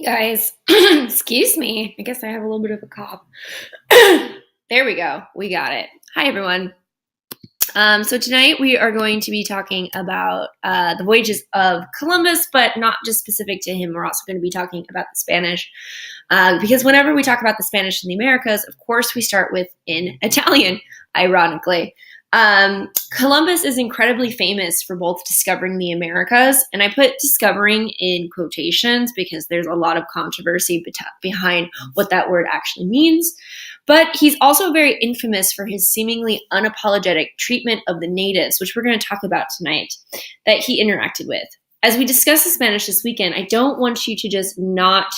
Hey guys, excuse me. I guess I have a little bit of a cough. There we go. We got it. Hi everyone. So tonight we are going to be talking about the voyages of Columbus, but not just specific to him. We're also going to be talking about the Spanish, because whenever we talk about the Spanish in the Americas, of course we start with in Italian, ironically. Columbus is incredibly famous for both discovering the Americas, and I put discovering in quotations because there's a lot of controversy behind what that word actually means. But he's also very infamous for his seemingly unapologetic treatment of the natives, which we're going to talk about tonight, that he interacted with. As we discuss the Spanish this weekend, I don't want you to just not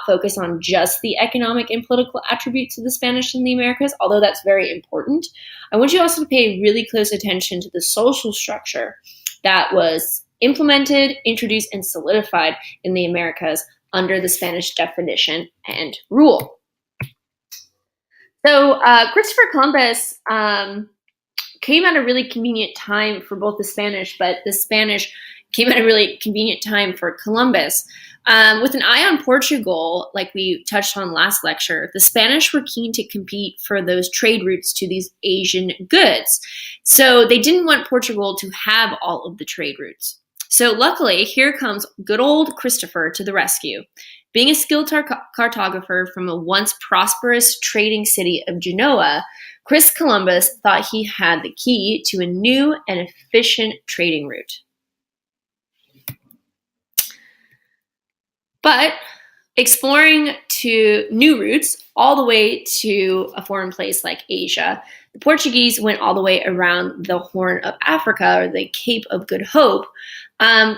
focus on just the economic and political attributes of the Spanish in the Americas, although that's very important. I want you also to pay really close attention to the social structure that was implemented, introduced, and solidified in the Americas under the Spanish definition and rule. So Christopher Columbus came at a really convenient time for both the Spanish, but the Spanish came at a really convenient time for Columbus. With an eye on Portugal, like we touched on last lecture, the Spanish were keen to compete for those trade routes to these Asian goods. So they didn't want Portugal to have all of the trade routes. So luckily, here comes good old Christopher to the rescue. Being a skilled cartographer from a once prosperous trading city of Genoa, Chris Columbus thought he had the key to a new and efficient trading route. But exploring to new routes all the way to a foreign place like Asia, the Portuguese went all the way around the Horn of Africa, or the Cape of Good Hope.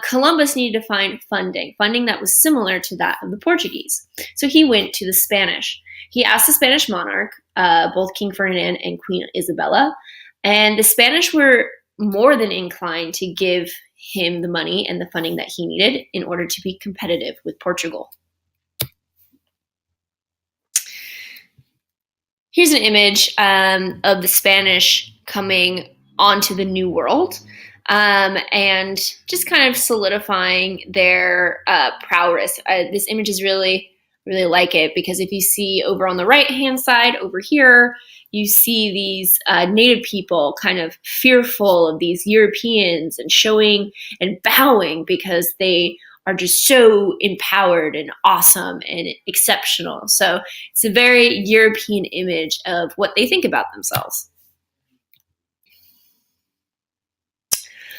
Columbus needed to find funding that was similar to that of the Portuguese. So he went to the Spanish. He asked the Spanish monarch, both King Ferdinand and Queen Isabella, and the Spanish were more than inclined to give him the money and the funding that he needed in order to be competitive with Portugal. Here's an image of the Spanish coming onto the New World. And just kind of solidifying their prowess. This image is really like it, because if you see over on the right-hand side over here, you see these native people kind of fearful of these Europeans and showing and bowing because they are just so empowered and awesome and exceptional. So it's a very European image of what they think about themselves.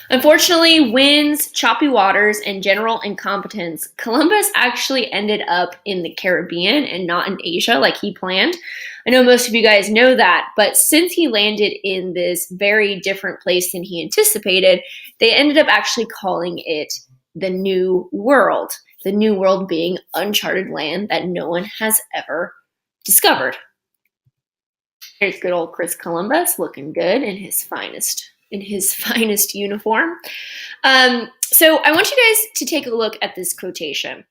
Unfortunately, winds, choppy waters, and general incompetence, Columbus actually ended up in the Caribbean and not in Asia like he planned. I know most of you guys know that, but since he landed in this very different place than he anticipated, they ended up actually calling it the New World. The New World being uncharted land that no one has ever discovered. There's good old Chris Columbus looking good in his finest uniform. So I want you guys to take a look at this quotation.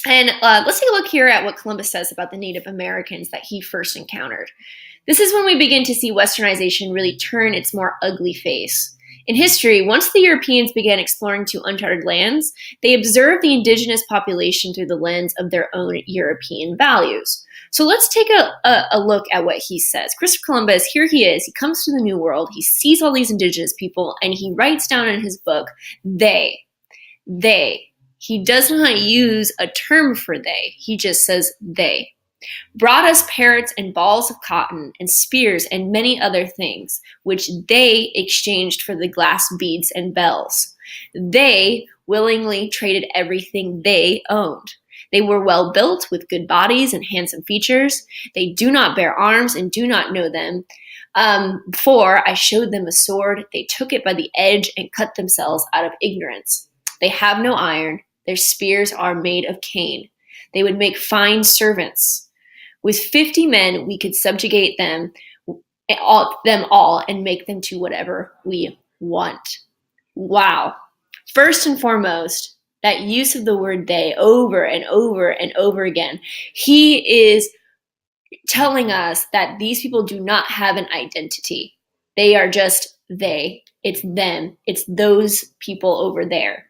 And let's take a look here at what Columbus says about the Native Americans that he first encountered. This is when we begin to see westernization really turn its more ugly face. In history, once the Europeans began exploring to uncharted lands, they observed the indigenous population through the lens of their own European values. So let's take a look at what he says. Christopher Columbus, here he is. He comes to the New World. He sees all these indigenous people, and he writes down in his book, they. He does not use a term for they. He just says they. Brought us parrots and balls of cotton and spears and many other things, which they exchanged for the glass beads and bells. They willingly traded everything they owned. They were well built with good bodies and handsome features. They do not bear arms and do not know them. Before I showed them a sword, they took it by the edge and cut themselves out of ignorance. They have no iron. Their spears are made of cane. They would make fine servants. With 50 men, we could subjugate them all and make them to whatever we want. Wow. First and foremost, that use of the word they over and over and over again. He is telling us that these people do not have an identity. They are just they. It's them. It's those people over there.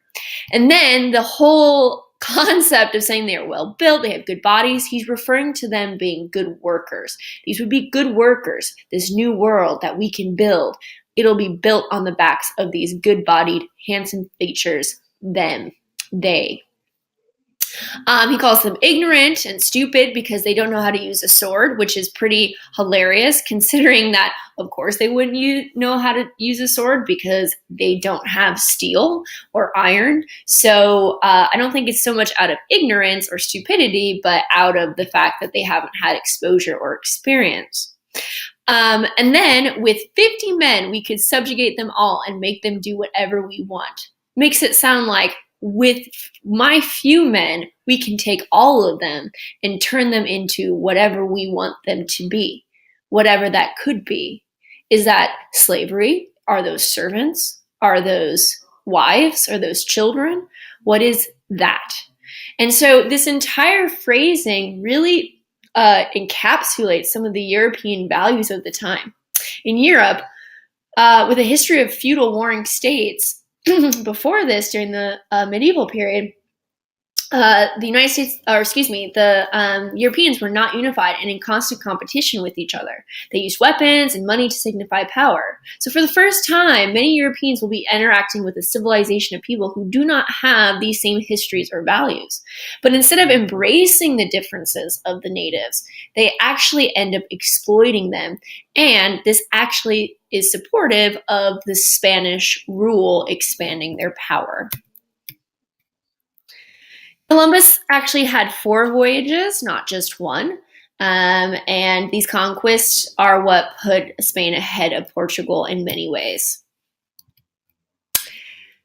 And then the whole concept of saying they are well built, they have good bodies, he's referring to them being good workers. These would be good workers, this new world that we can build. It'll be built on the backs of these good-bodied, handsome features, them, they. He calls them ignorant and stupid because they don't know how to use a sword, which is pretty hilarious considering that, of course, they wouldn't know how to use a sword because they don't have steel or iron. So I don't think it's so much out of ignorance or stupidity, but out of the fact that they haven't had exposure or experience. And then with 50 men, we could subjugate them all and make them do whatever we want. Makes it sound like with my few men, we can take all of them and turn them into whatever we want them to be, whatever that could be. Is that slavery? Are those servants? Are those wives? Are those children? What is that? And so this entire phrasing really encapsulates some of the European values of the time. In Europe, with a history of feudal warring states, before this, during the medieval period, the United States, or excuse me, the Europeans were not unified and in constant competition with each other. They used weapons and money to signify power. So for the first time, many Europeans will be interacting with a civilization of people who do not have these same histories or values. But instead of embracing the differences of the natives, they actually end up exploiting them. And this actually is supportive of the Spanish rule expanding their power. Columbus actually had 4 voyages, not just one. And these conquests are what put Spain ahead of Portugal in many ways.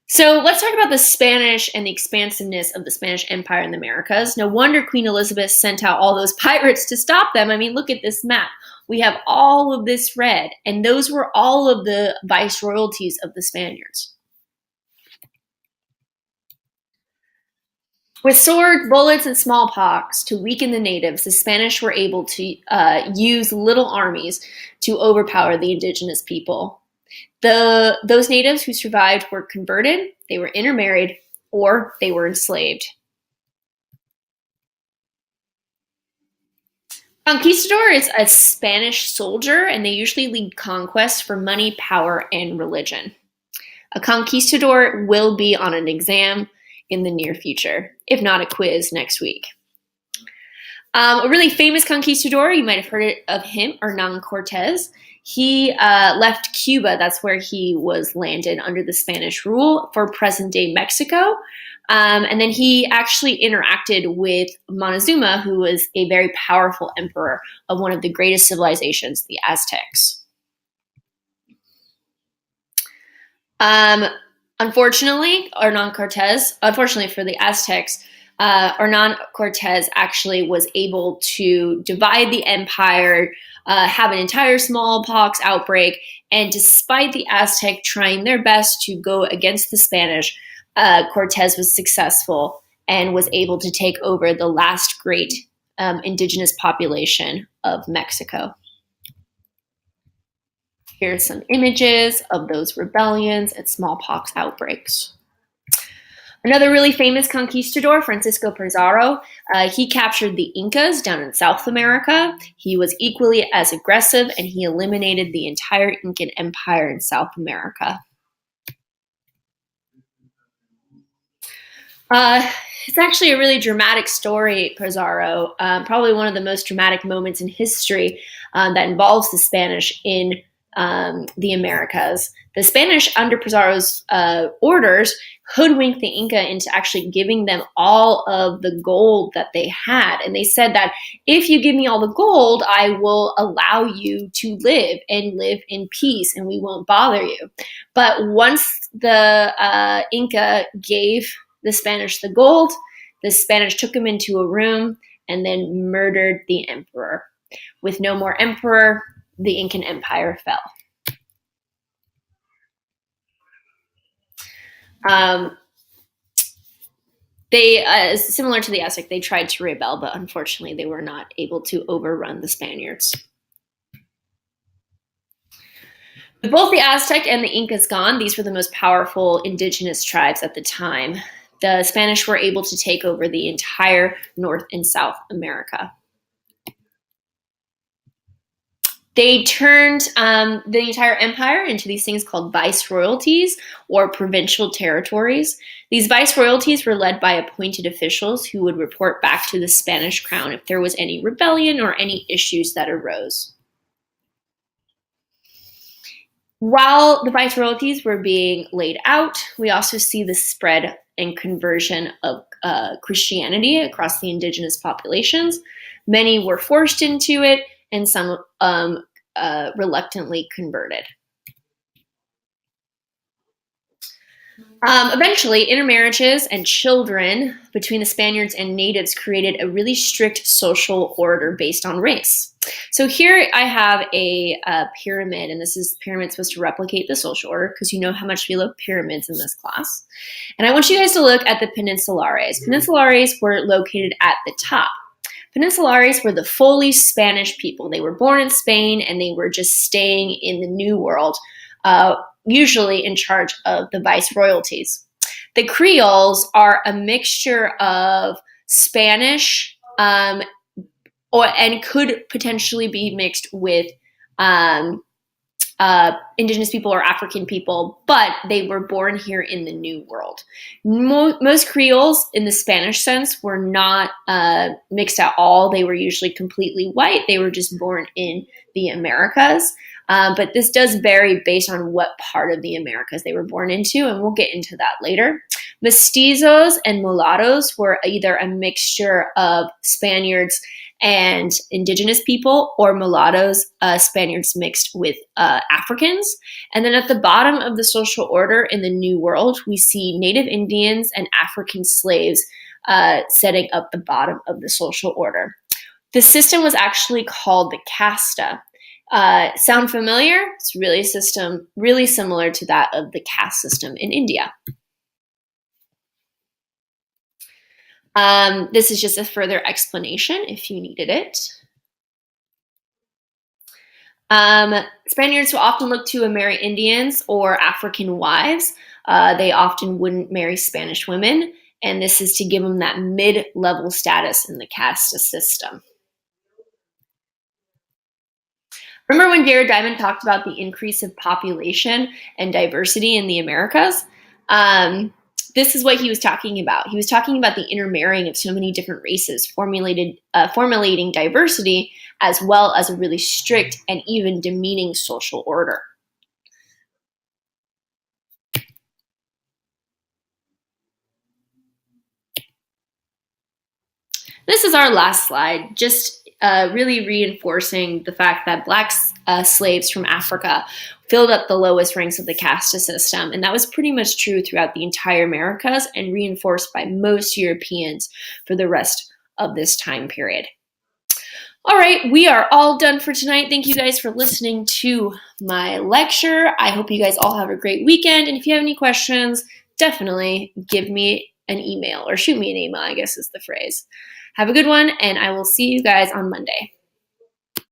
So let's talk about the Spanish and the expansiveness of the Spanish Empire in the Americas. No wonder Queen Elizabeth sent out all those pirates to stop them. I mean, look at this map. We have all of this red, and those were all of the viceroyalties of the Spaniards. With swords, bullets, and smallpox to weaken the natives, the Spanish were able to use little armies to overpower the indigenous people. Those natives who survived were converted, they were intermarried, or they were enslaved. Conquistador is a Spanish soldier, and they usually lead conquests for money, power, and religion. A conquistador will be on an exam in the near future, if not a quiz next week. A really famous conquistador, you might have heard of him, Hernan Cortez. He left Cuba, that's where he was landed under the Spanish rule, for present-day Mexico. And then he actually interacted with Montezuma, who was a very powerful emperor of one of the greatest civilizations, the Aztecs. Unfortunately for the Aztecs, Hernan Cortez actually was able to divide the empire, have an entire smallpox outbreak, and despite the Aztec trying their best to go against the Spanish, Cortez was successful and was able to take over the last great indigenous population of Mexico. Here's some images of those rebellions and smallpox outbreaks. Another really famous conquistador, Francisco Pizarro, he captured the Incas down in South America. He was equally as aggressive, and he eliminated the entire Incan Empire in South America. It's actually a really dramatic story, Pizarro, probably one of the most dramatic moments in history that involves the Spanish in the Americas. The Spanish, under Pizarro's orders, hoodwinked the Inca into actually giving them all of the gold that they had. And they said that if you give me all the gold, I will allow you to live and live in peace, and we won't bother you. But once the Inca gave the Spanish the gold, the Spanish took him into a room and then murdered the emperor. With no more emperor, the Incan Empire fell. They, similar to the Aztec, they tried to rebel, but unfortunately they were not able to overrun the Spaniards. With both the Aztec and the Incas gone, these were the most powerful indigenous tribes at the time. The Spanish were able to take over the entire North and South America. They turned the entire empire into these things called viceroyalties or provincial territories. These viceroyalties were led by appointed officials who would report back to the Spanish crown if there was any rebellion or any issues that arose. While the viceroyalties were being laid out, we also see the spread and conversion of Christianity across the indigenous populations. Many were forced into it, and some reluctantly converted. Eventually, intermarriages and children between the Spaniards and natives created a really strict social order based on race. So here I have a pyramid, and this is pyramid supposed to replicate the social order because you know how much we love pyramids in this class. And I want you guys to look at the peninsulares. Peninsulares were located at the top. Peninsulares were the fully Spanish people. They were born in Spain and they were just staying in the New World, usually in charge of the viceroyalties. The Creoles are a mixture of Spanish and could potentially be mixed with indigenous people or African people, but they were born here in the New World. Most Creoles in the Spanish sense were not mixed at all. They were usually completely white. They were just born in the Americas. But this does vary based on what part of the Americas they were born into, and we'll get into that later. Mestizos and mulattoes were either a mixture of Spaniards and indigenous people, or mulattoes, Spaniards mixed with Africans. And then at the bottom of the social order in the New World, we see Native Indians and African slaves setting up the bottom of the social order. The system was actually called the casta. Sound familiar? It's really similar to that of the caste system in India. This is just a further explanation if you needed it. Spaniards will often look to marry Indians or African wives. They often wouldn't marry Spanish women, and this is to give them that mid-level status in the caste system. Remember when Jared Diamond talked about the increase of population and diversity in the Americas? This is what he was talking about. He was talking about the intermarrying of so many different races, formulating diversity as well as a really strict and even demeaning social order. This is our last slide, just really reinforcing the fact that Black slaves from Africa filled up the lowest ranks of the caste system, and that was pretty much true throughout the entire Americas and reinforced by most Europeans for the rest of this time period. All right, we are all done for tonight. Thank you guys for listening to my lecture. I hope you guys all have a great weekend, and if you have any questions, definitely give me an email, or shoot me an email, I guess is the phrase. Have a good one, and I will see you guys on Monday.